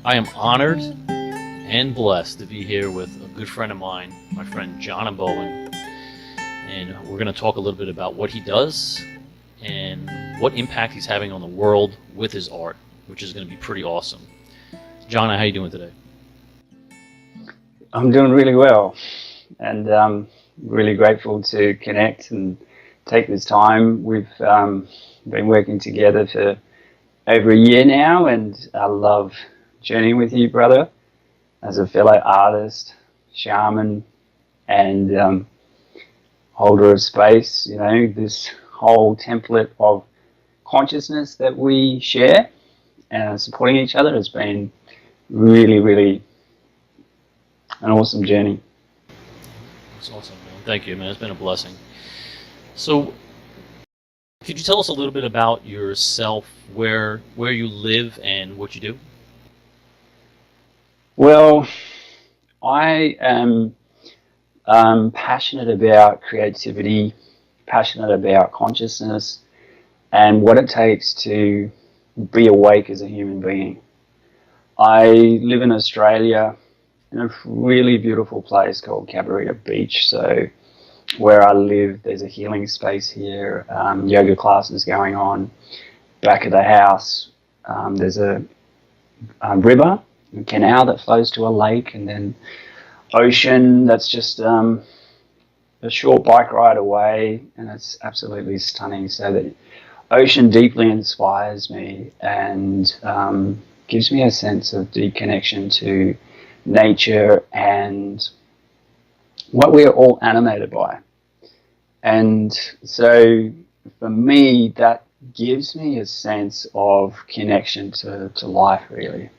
I am honored and blessed to be here with a good friend of mine, my friend Jhana Bowen, and we're going to talk a little bit about what he does and what impact he's having on the world with his art, which is going to be pretty awesome. Jhana, how you doing today? I'm doing really well, and really grateful to connect and take this time. We've been working together for over a year now, and I love journeying with you, brother, as a fellow artist, shaman, and holder of space. You know, this whole template of consciousness that we share and supporting each other has been really, really an awesome journey. It's awesome, man. Thank you, man. It's been a blessing. So, could you tell us a little bit about yourself, where you live, and what you do? Well, I am passionate about creativity, passionate about consciousness, and what it takes to be awake as a human being. I live in Australia in a really beautiful place called Cabarita Beach. So where I live, there's a healing space here, yoga classes going on. Back of the house, there's a river, a canal that flows to a lake, and then ocean that's just a short bike ride away, and it's absolutely stunning. So the ocean deeply inspires me and gives me a sense of deep connection to nature and what we are all animated by. And so for me, that gives me a sense of connection to life, really.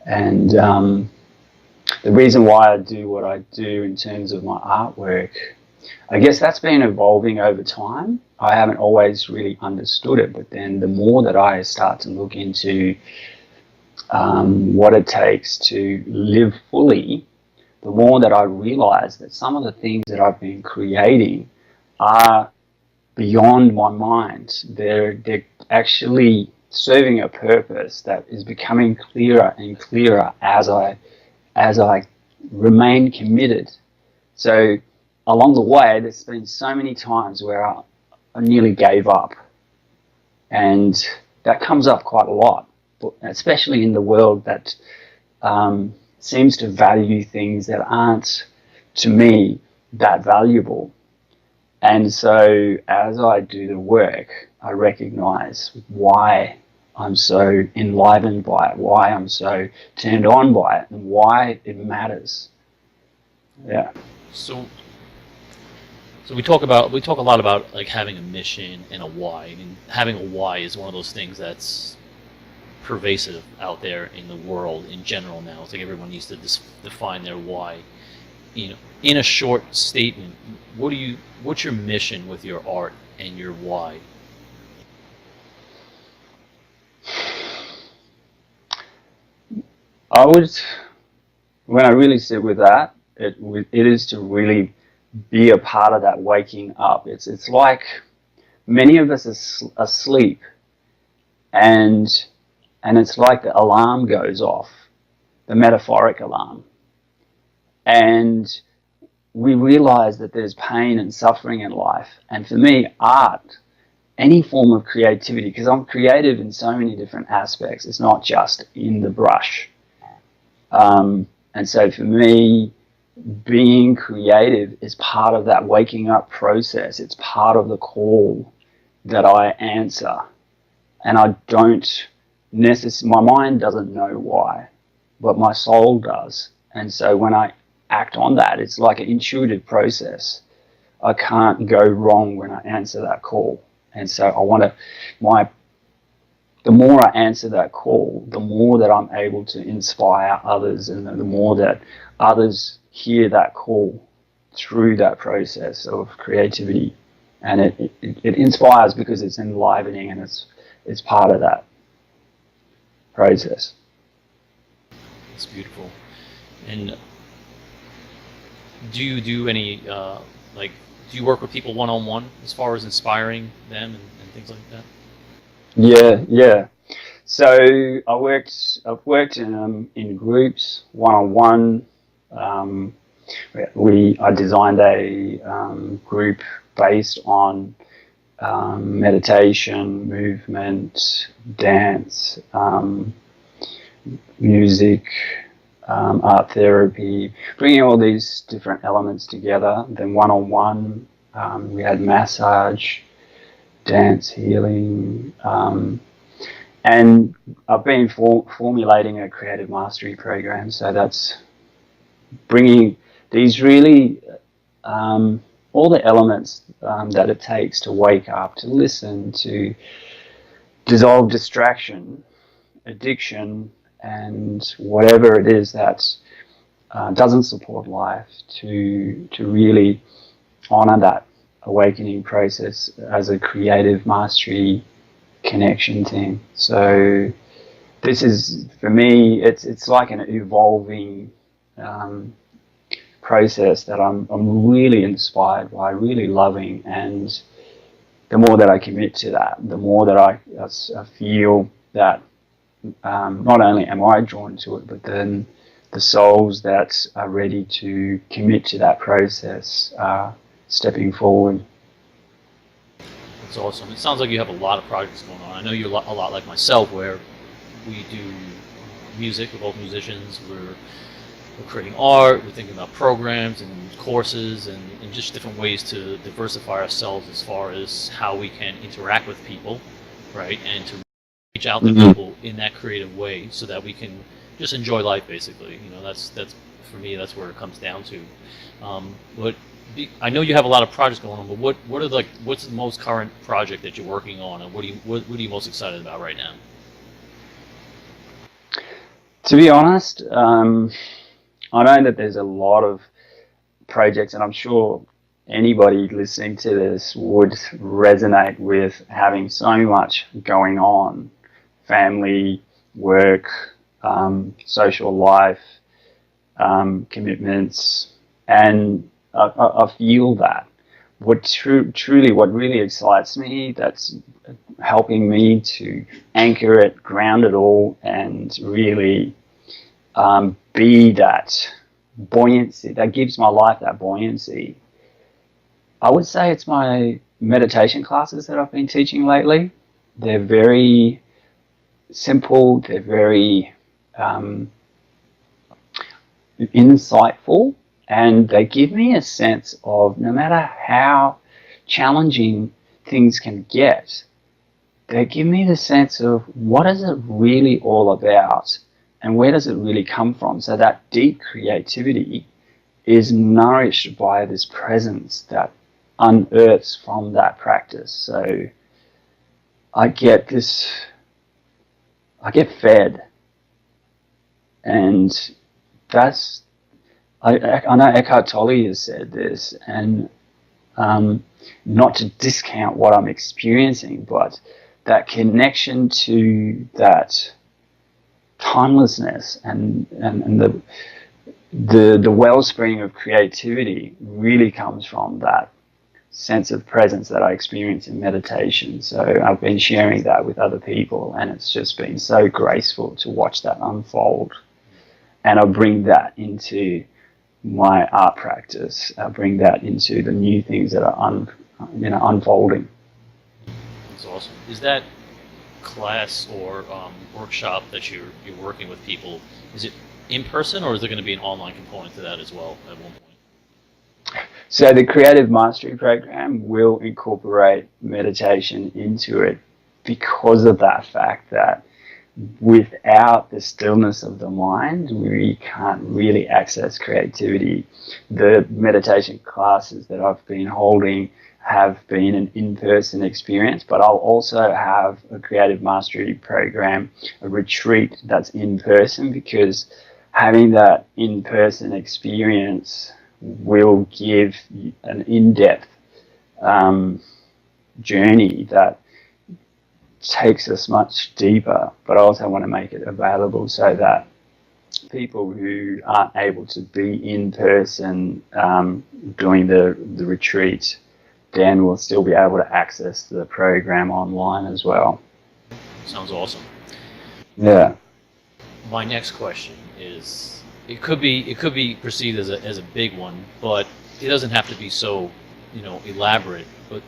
And the reason why I do what I do in terms of my artwork, I guess that's been evolving over time. I haven't always really understood it, but then the more that I start to look into what it takes to live fully, the more that I realize that some of the things that I've been creating are beyond my mind. They're actually serving a purpose that is becoming clearer and clearer as I remain committed. So along the way, there's been so many times where I nearly gave up, and that comes up quite a lot, especially in the world that seems to value things that aren't, to me, that valuable. And so as I do the work, I recognize why I'm so enlivened by it, why I'm so turned on by it, and why it matters. Yeah. So, so we talk a lot about like having a mission and a why. I mean, having a why is one of those things that's pervasive out there in the world in general now. It's like everyone needs to define their why. You know, in a short statement, what's your mission with your art and your why? I would, when I really sit with that, it is to really be a part of that waking up. It's like many of us are asleep, and it's like the alarm goes off, the metaphoric alarm, and we realize that there's pain and suffering in life. And for me, art, any form of creativity, because I'm creative in so many different aspects, it's not just in the brush. And so for me, being creative is part of that waking up process. It's part of the call that I answer. And I don't my mind doesn't know why, but my soul does. And so when I act on that, it's like an intuitive process. I can't go wrong when I answer that call. And so I want to, the more I answer that call, the more that I'm able to inspire others, and the more that others hear that call through that process of creativity. And it inspires because it's enlivening, and it's part of that process. It's beautiful. And do you do any like do you work with people one on one as far as inspiring them and things like that? Yeah, yeah. So I've worked in groups, one-on-one. I designed a group based on meditation, movement, dance, music, art therapy, bringing all these different elements together. Then one-on-one, we had massage, dance, healing, and I've been formulating a creative mastery program. So that's bringing these really all the elements that it takes to wake up, to listen, to dissolve distraction, addiction, and whatever it is that doesn't support life, to really honor that awakening process as a creative mastery connection thing. So this is, for me, it's like an evolving process that I'm really inspired by, really loving, and the more that I commit to that, the more that I feel that not only am I drawn to it, but then the souls that are ready to commit to that process are stepping forward. That's awesome. It sounds like you have a lot of projects going on. I know you're a lot like myself, where we do music. We're both musicians. We're creating art. We're thinking about programs and courses and just different ways to diversify ourselves as far as how we can interact with people, right? And to reach out to people in that creative way so that we can just enjoy life, basically. You know, that's for me, that's where it comes down to. But I know you have a lot of projects going on, but what's the most current project that you're working on, and what are you most excited about right now? To be honest, I know that there's a lot of projects, and I'm sure anybody listening to this would resonate with having so much going on: family, work, social life, commitments, and I feel that. What really excites me, that's helping me to anchor it, ground it all, and really be that buoyancy that gives my life that buoyancy. I would say it's my meditation classes that I've been teaching lately. They're very simple, they're very insightful, and they give me a sense of, no matter how challenging things can get, they give me the sense of what is it really all about and where does it really come from. So that deep creativity is nourished by this presence that unearths from that practice. So I get fed, and that's, I know Eckhart Tolle has said this, and not to discount what I'm experiencing, but that connection to that timelessness and the wellspring of creativity really comes from that sense of presence that I experience in meditation. So I've been sharing that with other people, and it's just been so graceful to watch that unfold. And I bring that into my art practice. I bring that into the new things that are unfolding. That's awesome. Is that class or workshop that you're working with people, is it in person, or is there going to be an online component to that as well at one point? So the Creative Mastery Program will incorporate meditation into it because of that fact that without the stillness of the mind, we can't really access creativity. The meditation classes that I've been holding have been an in-person experience, but I'll also have a Creative Mastery Program, a retreat that's in person, because having that in-person experience will give an in-depth journey that takes us much deeper, but I also want to make it available so that people who aren't able to be in person doing the retreat then will still be able to access the program online as well. Sounds awesome. Yeah. My next question is, it could be perceived as a big one, but it doesn't have to be so, elaborate. But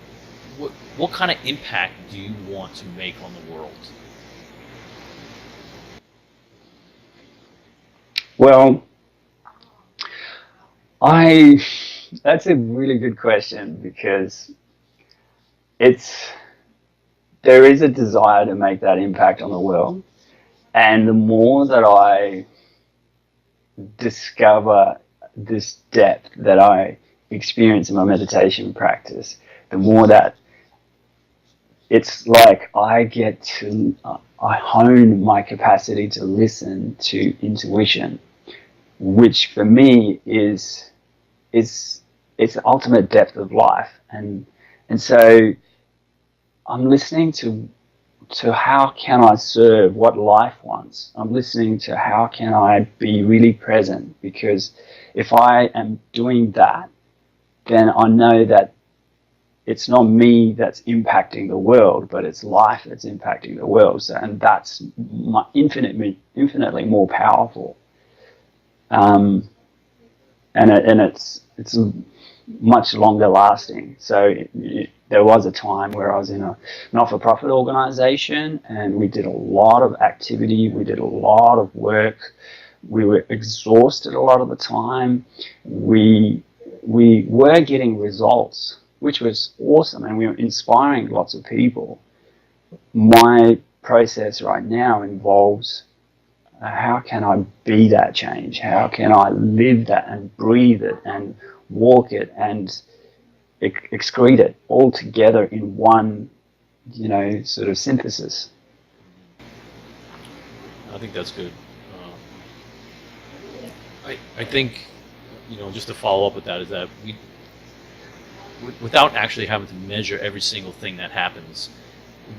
what kind of impact do you want to make on the world? Well, I that's a really good question because it's there is a desire to make that impact on the world, and the more that I discover this depth that I experience in my meditation practice, the more that it's like I hone my capacity to listen to intuition, which for me is it's the ultimate depth of life, and so I'm listening to how can I serve what life wants. I'm listening to how can I be really present, because if I am doing that, then I know that it's not me that's impacting the world, but it's life that's impacting the world. So, and that's infinitely more powerful. Um, and it's much longer lasting. So there was a time where I was in a not-for-profit organization, and we did a lot of activity, we did a lot of work, we were exhausted a lot of the time. We were getting results, which was awesome, and we were inspiring lots of people. My process right now involves how can I be that change? How can I live that and breathe it and walk it and excrete it all together in one, sort of synthesis? I think that's good. I think, just to follow up with that, is that without actually having to measure every single thing that happens,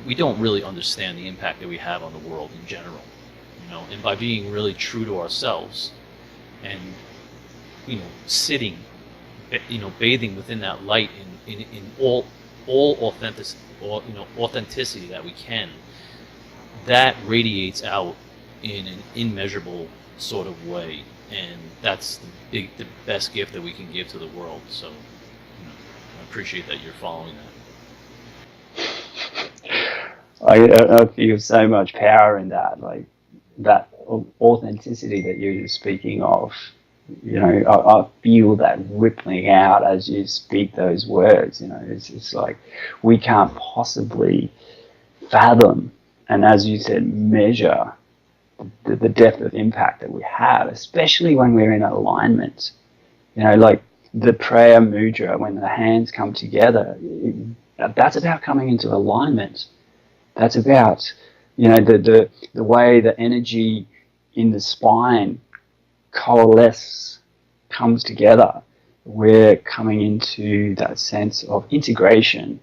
we don't really understand the impact that we have on the world in general. And by being really true to ourselves and, sitting, bathing within that light in all authenticity that we can, that radiates out in an immeasurable sort of way, and that's the best gift that we can give to the world. So, I appreciate that you're following that. I feel so much power in that, like that authenticity that you're speaking of. I feel that rippling out as you speak those words. It's like we can't possibly fathom, and as you said, measure the depth of impact that we have, especially when we're in alignment. Like the prayer mudra, when the hands come together, that's about coming into alignment. That's about, the way the energy in the spine comes together. We're coming into that sense of integration,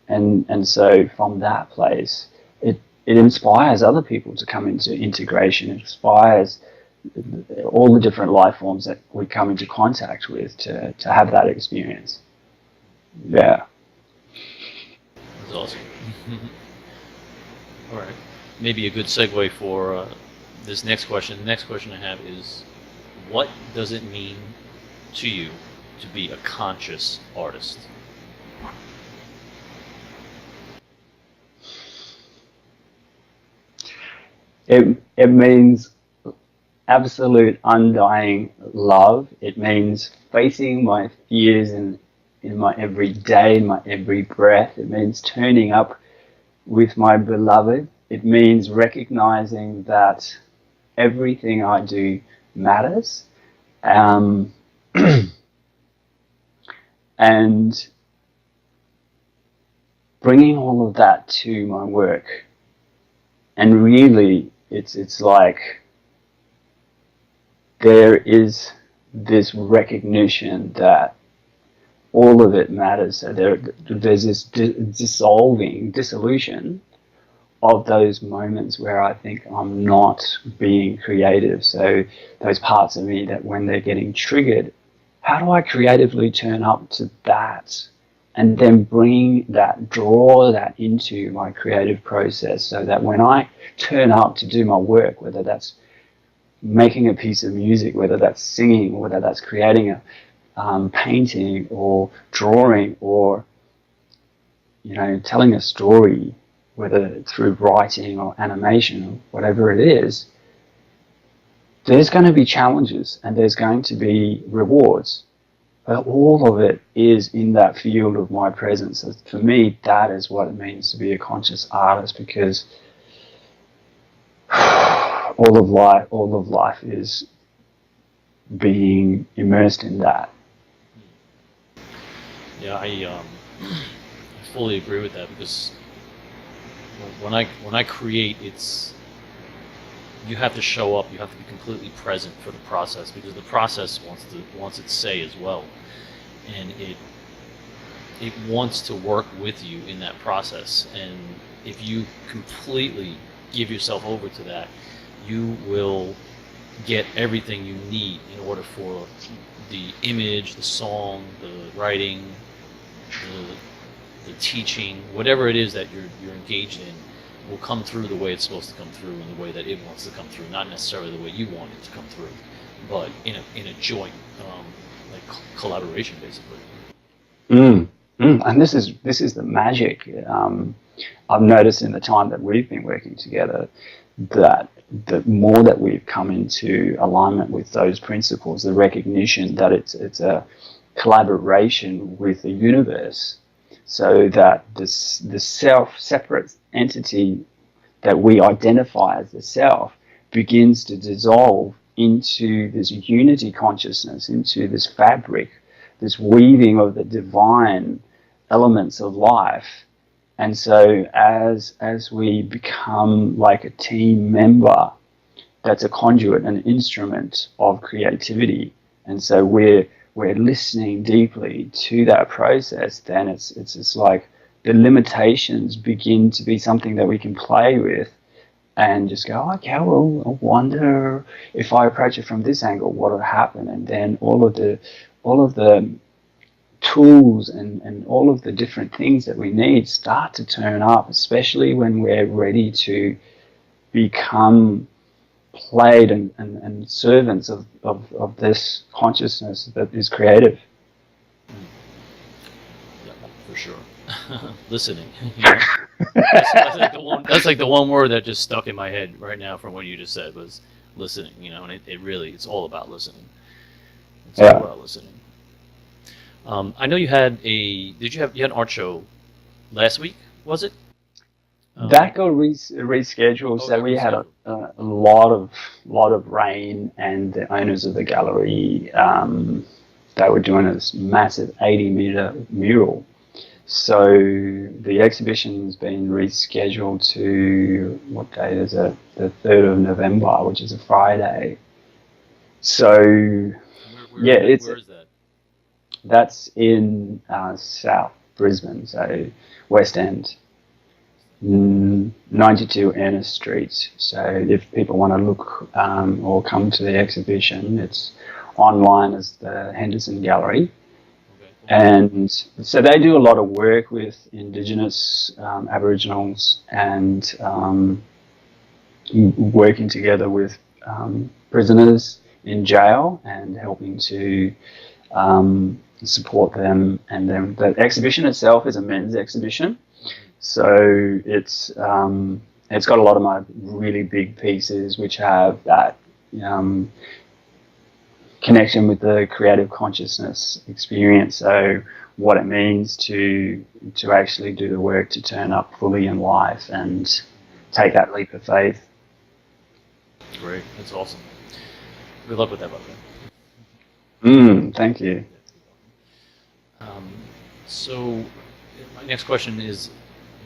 and so from that place, it inspires other people to come into integration. It inspires all the different life forms that we come into contact with to have that experience. Yeah. That's awesome. All right. Maybe a good segue for this next question. The next question I have is, what does it mean to you to be a conscious artist? It means absolute undying love. It means facing my fears in my every day, in my every breath. It means turning up with my beloved. It means recognizing that everything I do matters. And bringing all of that to my work. And really, it's like there is this recognition that all of it matters. So there's this dissolution of those moments where I think I'm not being creative. So those parts of me that when they're getting triggered, how do I creatively turn up to that and then draw that into my creative process, so that when I turn up to do my work, whether that's making a piece of music, whether that's singing, whether that's creating a painting or drawing, or telling a story, whether through writing or animation or whatever it is, there's going to be challenges and there's going to be rewards. But all of it is in that field of my presence. So for me, that is what it means to be a conscious artist, because all of life is being immersed in that. Yeah, I fully agree with that, because when I create, you have to show up. You have to be completely present for the process, because the process wants its say as well, and it wants to work with you in that process. And if you completely give yourself over to that, you will get everything you need in order for the image, the song, the writing, the teaching, whatever it is that you're engaged in, will come through the way it's supposed to come through, and the way that it wants to come through, not necessarily the way you want it to come through, but in a joint collaboration, basically. And this is the magic. I've noticed in the time that we've been working together that the more that we've come into alignment with those principles, the recognition that it's a collaboration with the universe, so that the separate entity that we identify as the self begins to dissolve into this unity consciousness, into this fabric, this weaving of the divine elements of life. And so as we become like a team member that's a conduit, an instrument of creativity, and so we're listening deeply to that process, then it's like the limitations begin to be something that we can play with and just go, okay, well, I wonder if I approach it from this angle, what will happen? And then all of the tools and all of the different things that we need start to turn up, especially when we're ready to become played and servants of this consciousness that is creative. Yeah, for sure. Listening. That's like the one word that just stuck in my head right now from what you just said, was listening. And it really, it's all about listening. It's all about listening. I know you had you had an art show last week, was it? That got rescheduled. So we had a lot of rain, and the owners of the gallery, they were doing this massive 80-meter mural. So the exhibition's been rescheduled to, what day is it? The 3rd of November, which is a Friday. So where is that? That's in South Brisbane, so West End, 92 Ernest Street. So if people want to look or come to the exhibition, it's online as the Henderson Gallery. And so they do a lot of work with Indigenous Aboriginals, and working together with prisoners in jail and helping to support them. And then the exhibition itself is a men's exhibition, so it's got a lot of my really big pieces which have that connection with the creative consciousness experience. So what it means to actually do the work, to turn up fully in life and take that leap of faith. Great, that's awesome. Good luck with that, by the way. Thank you. So my next question is,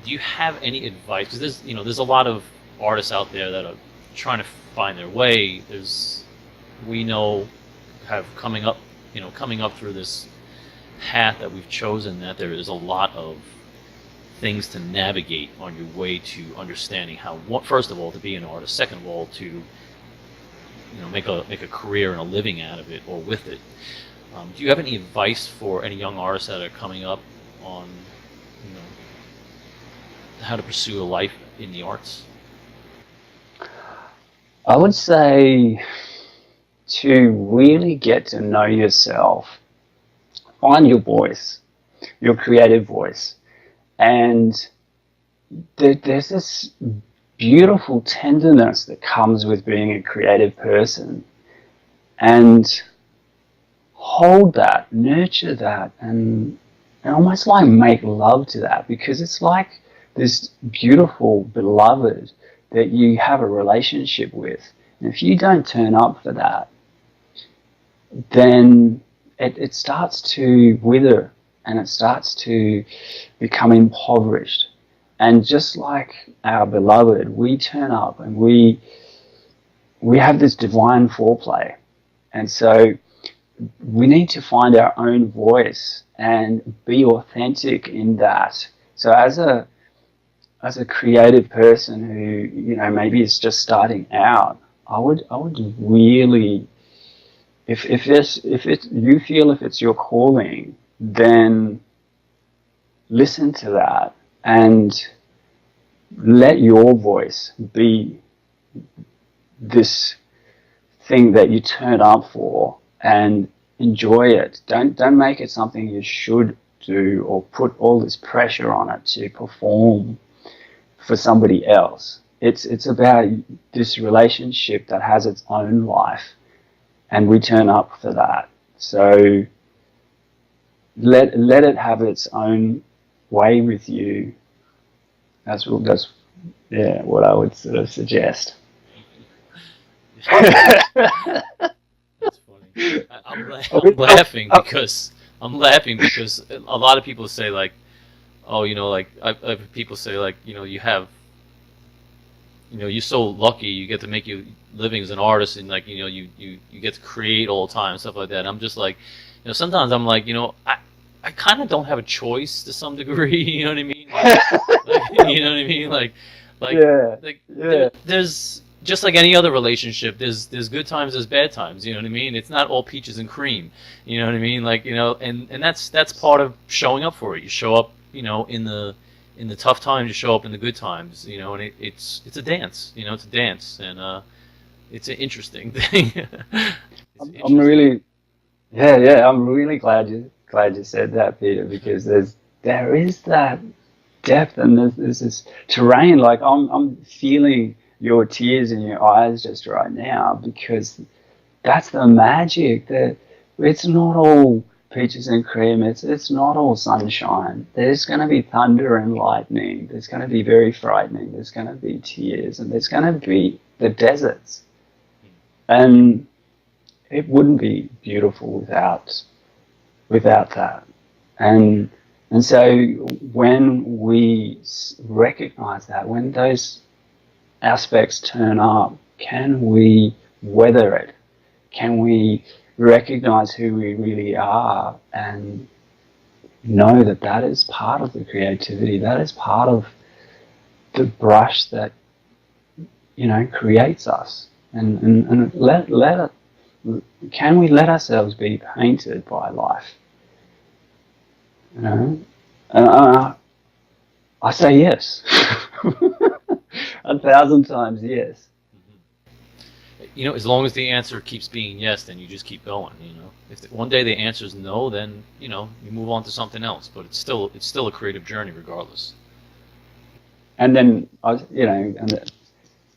do you have any advice? Because there's a lot of artists out there that are trying to find their way. We know, have coming up through this path that we've chosen, that there is a lot of things to navigate on your way to understanding how, first of all, to be an artist, second of all, to make a career and a living out of it or with it. Do you have any advice for any young artists that are coming up on, you know, how to pursue a life in the arts? I would say to really get to know yourself, find your voice, your creative voice. And there's this beautiful tenderness that comes with being a creative person. And hold that, nurture that, and almost like make love to that, because it's like this beautiful beloved that you have a relationship with. And if you don't turn up for that, then it starts to wither and it starts to become impoverished. And just like our beloved, we turn up and we have this divine foreplay. And so we need to find our own voice and be authentic in that. So as a creative person who, you know, maybe is just starting out, I would really, if you feel if it's your calling, then listen to that and let your voice be this thing that you turn up for and enjoy it. Don't make it something you should do or put all this pressure on it to perform for somebody else. It's about this relationship that has its own life, and we turn up for that. So let it have its own way with you. That's yeah, what I would sort of suggest. That's funny. I'm laughing because a lot of people say like, oh, you know, like I've people say like, you know, you're so lucky you get to make your living as an artist and like, you know, you get to create all the time and stuff like that. And I'm just like, you know, sometimes I'm like, you know, I kind of don't have a choice to some degree. You know what I mean? You know what I mean? Yeah, Like yeah. there's just like any other relationship. There's good times, there's bad times. You know what I mean? It's not all peaches and cream. You know what I mean? Like, you know, and that's part of showing up for it. You show up, you know, in the tough times. You show up in the good times. You know, and it's a dance. You know, it's a dance, and it's an interesting thing. It's I'm interesting. really, yeah. I'm really glad you said that, Peter, because there is that depth and there's this terrain. Like I'm feeling your tears in your eyes just right now because that's the magic. That it's not all peaches and cream. It's not all sunshine. There's going to be thunder and lightning. There's going to be very frightening. There's going to be tears, and there's going to be the deserts. And it wouldn't be beautiful without that. And and so when we recognize that, when those aspects turn up, can we weather it? Can we recognize who we really are and know that that is part of the creativity, that is part of the brush that, you know, creates us, and let it, can we let ourselves be painted by life, you know? And I say yes. 1,000 times yes. You know, as long as the answer keeps being yes, then you just keep going. You know, if one day the answer is no, then you know you move on to something else. But it's still a creative journey regardless. And then you know, and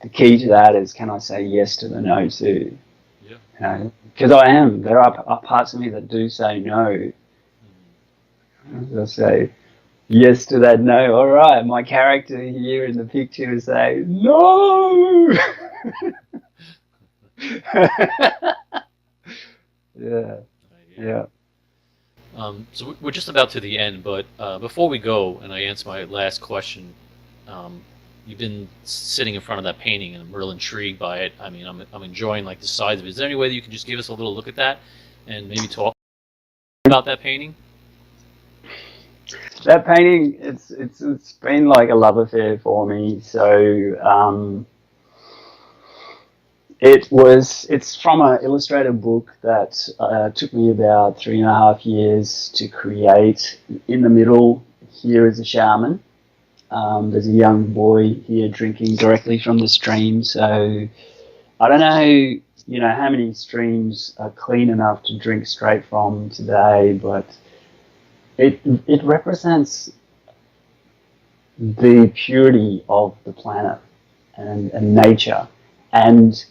the key to that is, can I say yes to the no too? Yeah. You know, because I am. There are parts of me that do say no. They'll say yes to that no. All right, my character here in the picture is saying no. Yeah, I hear you. yeah. So we're just about to the end, but before we go, and I answer my last question, um, you've been sitting in front of that painting, and I'm real intrigued by it. I mean, I'm enjoying like the size of it. Is there any way that you can just give us a little look at that, and maybe talk about that painting? That painting, it's been like a love affair for me. So It's from an illustrated book that took me about 3.5 years to create. In the middle, here is a shaman. There's a young boy here drinking directly from the stream. So I don't know, how many streams are clean enough to drink straight from today, but it represents the purity of the planet and nature, and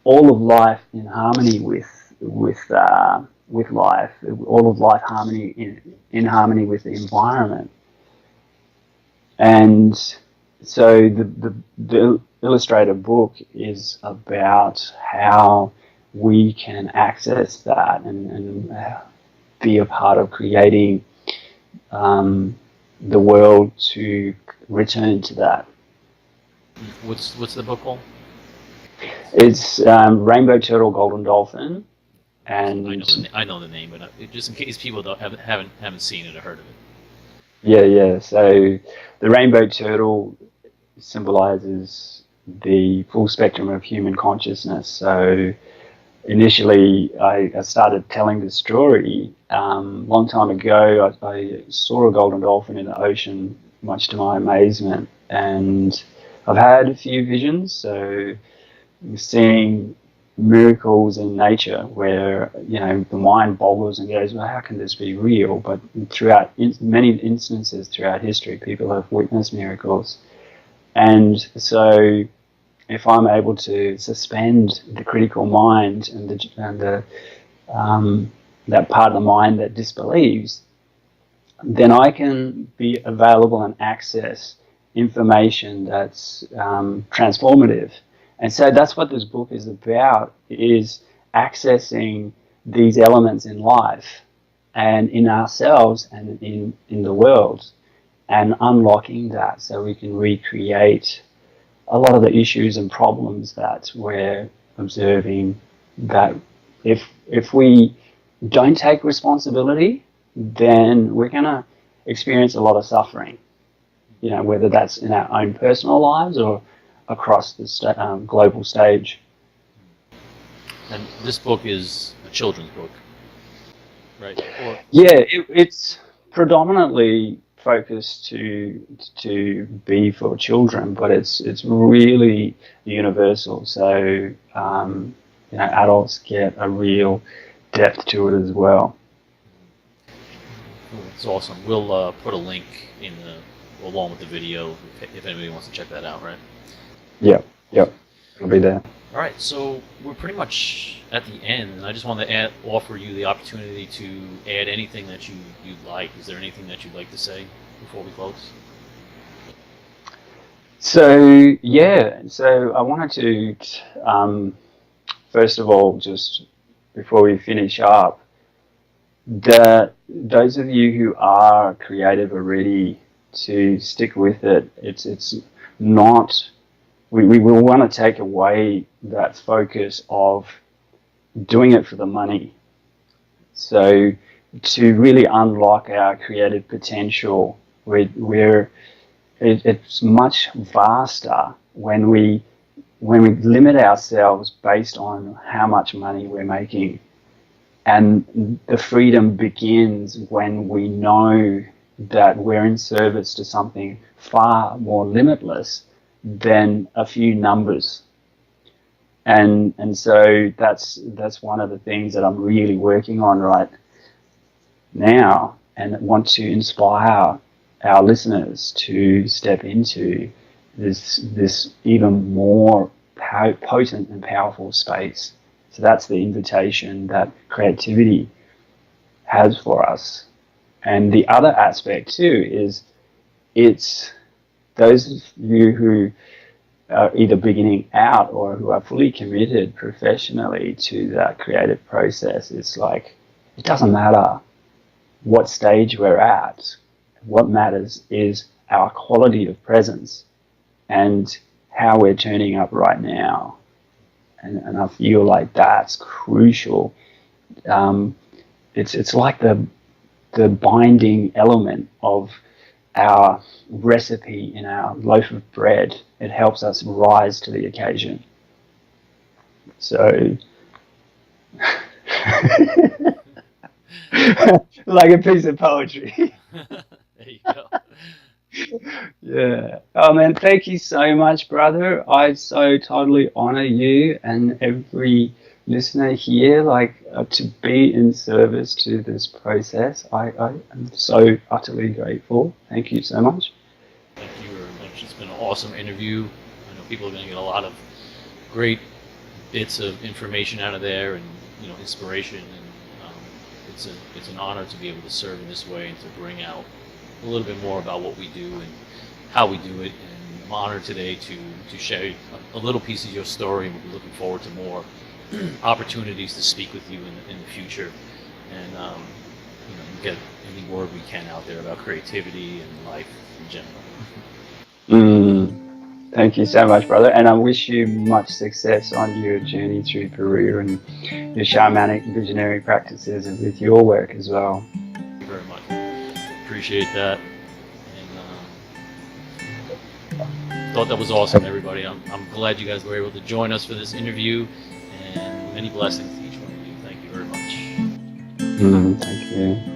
all of life in harmony with life, all of life in harmony with the environment. And so the illustrated book is about how we can access that and be a part of creating the world to return to that. What's the book called? It's Rainbow Turtle, Golden Dolphin, and I know the name, but just in case people haven't seen it or heard of it. Yeah. So the rainbow turtle symbolizes the full spectrum of human consciousness. So initially, I started telling the story long time ago. I saw a golden dolphin in the ocean, much to my amazement, and I've had a few visions. So seeing miracles in nature where the mind boggles and goes, well, how can this be real? But throughout many instances throughout history, people have witnessed miracles. And so if I'm able to suspend the critical mind and that part of the mind that disbelieves, then I can be available and access information that's transformative. And so that's what this book is about, is accessing these elements in life and in ourselves and in the world, and unlocking that so we can recreate a lot of the issues and problems that we're observing, that if we don't take responsibility, then we're going to experience a lot of suffering, whether that's in our own personal lives or across the global stage. And this book is a children's book, right? Yeah, it's predominantly focused to be for children, but it's really universal. So adults get a real depth to it as well. It's awesome. We'll put a link along with the video if anybody wants to check that out, right? Yep, it'll be there. All right, so we're pretty much at the end, and I just want to offer you the opportunity to add anything that you'd like. Is there anything that you'd like to say before we close? So I wanted to first of all, just before we finish up, those of you who are creative already, to stick with it. It's not. We will want to take away that focus of doing it for the money. So to really unlock our creative potential, it's much vaster when we limit ourselves based on how much money we're making. And the freedom begins when we know that we're in service to something far more limitless than a few numbers. And so that's one of the things that I'm really working on right now, and want to inspire our listeners to step into this even more potent and powerful space. So that's the invitation that creativity has for us. And the other aspect too is, it's those of you who are either beginning out or who are fully committed professionally to that creative process. It's like, it doesn't matter what stage we're at. What matters is our quality of presence and how we're turning up right now. And I feel like that's crucial. It's like the binding element of our recipe in our loaf of bread. It helps us rise to the occasion. So, like a piece of poetry. There you go. Yeah. Oh man, thank you so much, brother. I so totally honor you and every listener here, to be in service to this process. I am so utterly grateful. Thank you so much. Thank you very much. It's been an awesome interview. I know people are going to get a lot of great bits of information out of there, and inspiration. And it's an honor to be able to serve in this way and to bring out a little bit more about what we do and how we do it. And I'm honored today to share a little piece of your story. And we'll be looking forward to more opportunities to speak with you in the future, and get any word we can out there about creativity and life in general. Thank you so much, brother. And I wish you much success on your journey through Peru and your shamanic visionary practices and with your work as well. Thank you very much. Appreciate that. And thought that was awesome, everybody. I'm glad you guys were able to join us for this interview, and many blessings to each one of you. Thank you very much. Thank you.